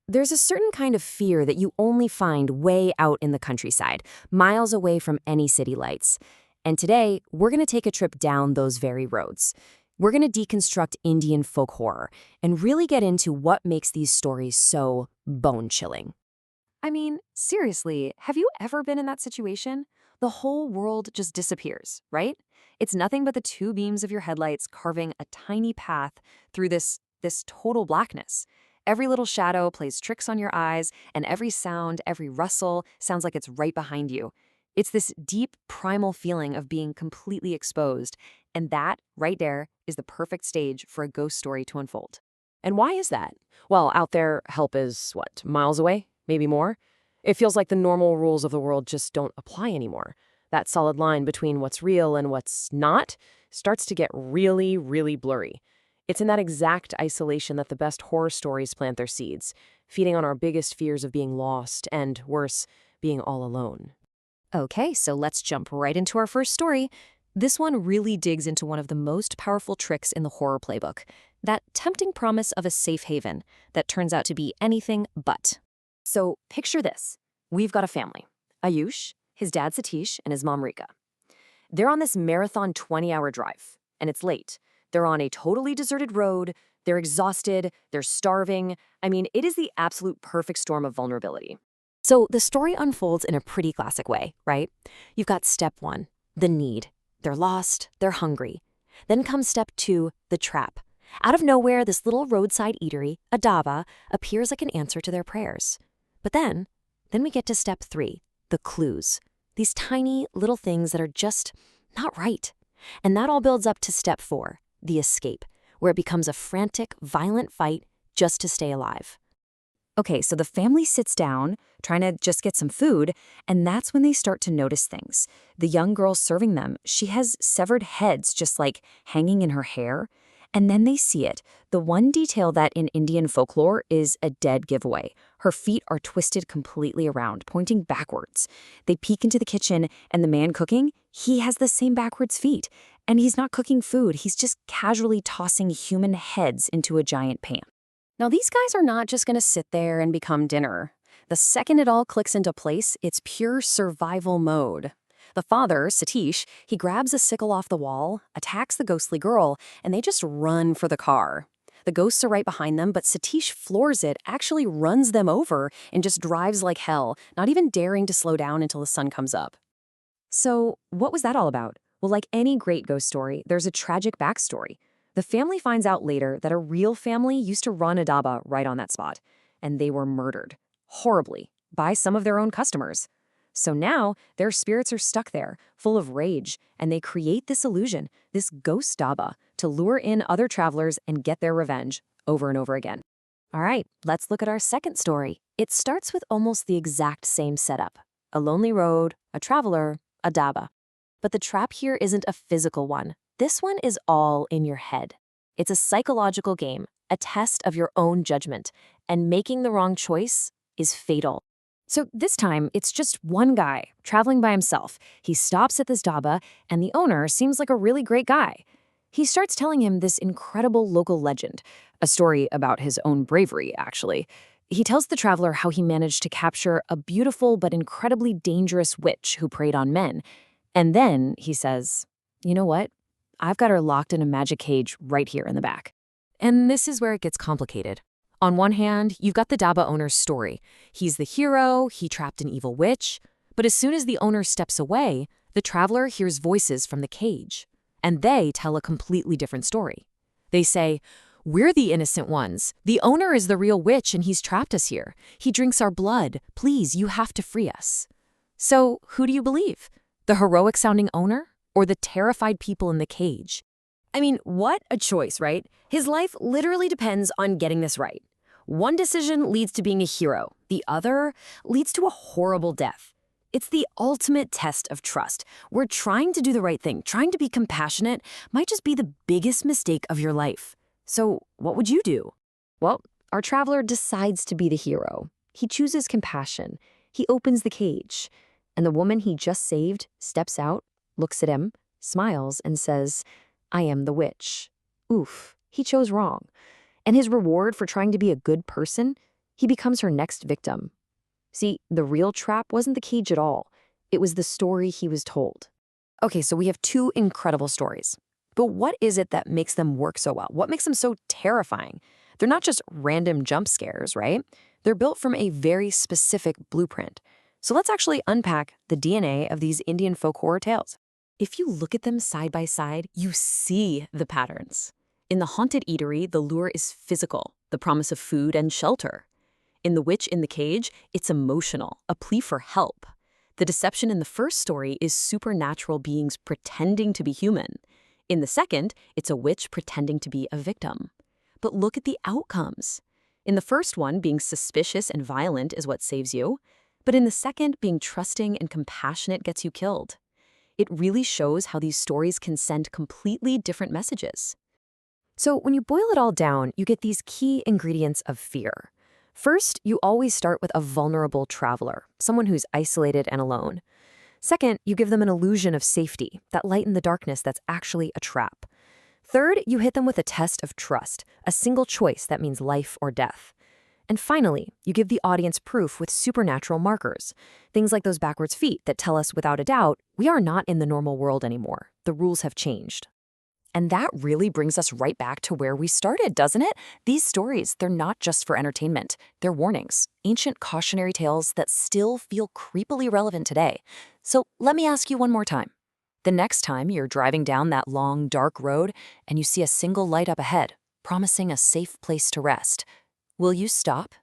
There's a certain kind of fear that you only find way out in the countryside, miles away from any city lights. And today, we're going to take a trip down those very roads. We're going to deconstruct Indian folk horror and really get into what makes these stories so bone-chilling. I mean, seriously, have you ever been in that situation? The whole world just disappears, right? It's nothing but the two beams of your headlights carving a tiny path through this total blackness. Every little shadow plays tricks on your eyes, and every sound, every rustle sounds like it's right behind you. It's this deep, primal feeling of being completely exposed, and that, right there, is the perfect stage for a ghost story to unfold. And why is that? Well, out there, help is, what, miles away? Maybe more? It feels like the normal rules of the world just don't apply anymore. That solid line between what's real and what's not starts to get really, really blurry. It's in that exact isolation that the best horror stories plant their seeds, feeding on our biggest fears of being lost and, worse, being all alone. Okay, so let's jump right into our first story. This one really digs into one of the most powerful tricks in the horror playbook, that tempting promise of a safe haven that turns out to be anything but. So picture this. We've got a family. Ayush, his dad Satish, and his mom Rika. They're on this marathon 20-hour drive, and it's late. They're on a totally deserted road, they're exhausted, they're starving. I mean, it is the absolute perfect storm of vulnerability. So the story unfolds in a pretty classic way, right? You've got step one, the need. They're lost, they're hungry. Then comes step two, the trap. Out of nowhere, this little roadside eatery, a dhaba, appears like an answer to their prayers. But then we get to step three, the clues. These tiny little things that are just not right. And that all builds up to step four, the escape, where it becomes a frantic, violent fight just to stay alive. Okay, so the family sits down, trying to just get some food, and that's when they start to notice things. The young girl serving them, she has severed heads just like hanging in her hair. And then they see it. The one detail that in Indian folklore is a dead giveaway. Her feet are twisted completely around, pointing backwards. They peek into the kitchen, and the man cooking, he has the same backwards feet. And he's not cooking food, he's just casually tossing human heads into a giant pan. Now, these guys are not just going to sit there and become dinner. The second it all clicks into place, it's pure survival mode. The father, Satish, he grabs a sickle off the wall, attacks the ghostly girl, and they just run for the car. The ghosts are right behind them, but Satish floors it, actually runs them over, and just drives like hell, not even daring to slow down until the sun comes up. So, what was that all about? Well, like any great ghost story, there's a tragic backstory. The family finds out later that a real family used to run a dhaba right on that spot, and they were murdered, horribly, by some of their own customers. So now, their spirits are stuck there, full of rage, and they create this illusion, this ghost dhaba, to lure in other travelers and get their revenge, over and over again. All right, let's look at our second story. It starts with almost the exact same setup. A lonely road, a traveler, a dhaba. But the trap here isn't a physical one. This one is all in your head. It's a psychological game, a test of your own judgment, and making the wrong choice is fatal. So this time, it's just one guy traveling by himself. He stops at this dhaba, and the owner seems like a really great guy. He starts telling him this incredible local legend, a story about his own bravery, actually. He tells the traveler how he managed to capture a beautiful but incredibly dangerous witch who preyed on men. And then he says, you know what? I've got her locked in a magic cage right here in the back. And this is where it gets complicated. On one hand, you've got the dhaba owner's story. He's the hero, he trapped an evil witch. But as soon as the owner steps away, the traveler hears voices from the cage. And they tell a completely different story. They say, we're the innocent ones. The owner is the real witch and he's trapped us here. He drinks our blood. Please, you have to free us. So who do you believe? The heroic-sounding owner or the terrified people in the cage? I mean, what a choice, right? His life literally depends on getting this right. One decision leads to being a hero. The other leads to a horrible death. It's the ultimate test of trust, where trying to do the right thing, trying to be compassionate, might just be the biggest mistake of your life. So what would you do? Well, our traveler decides to be the hero. He chooses compassion. He opens the cage. And the woman he just saved steps out, looks at him, smiles, and says, I am the witch. Oof, he chose wrong. And his reward for trying to be a good person? he becomes her next victim. See, the real trap wasn't the cage at all. It was the story he was told. Okay, so we have two incredible stories. But what is it that makes them work so well? What makes them so terrifying? They're not just random jump scares, right? They're built from a very specific blueprint. So let's actually unpack the DNA of these Indian folk horror tales. If you look at them side by side, you see the patterns. In the haunted eatery, the lure is physical, the promise of food and shelter. In The Witch in the Cage, it's emotional, a plea for help. The deception in the first story is supernatural beings pretending to be human. In the second, it's a witch pretending to be a victim. But look at the outcomes. In the first one, being suspicious and violent is what saves you. But in the second, being trusting and compassionate gets you killed. It really shows how these stories can send completely different messages. So when you boil it all down, you get these key ingredients of fear. First, you always start with a vulnerable traveler, someone who's isolated and alone. Second, you give them an illusion of safety, that light in the darkness that's actually a trap. Third, you hit them with a test of trust, a single choice that means life or death. And finally, you give the audience proof with supernatural markers, things like those backwards feet that tell us without a doubt, we are not in the normal world anymore. The rules have changed. And that really brings us right back to where we started, doesn't it? These stories, they're not just for entertainment. They're warnings, ancient cautionary tales that still feel creepily relevant today. So let me ask you one more time. The next time you're driving down that long, dark road and you see a single light up ahead, promising a safe place to rest, will you stop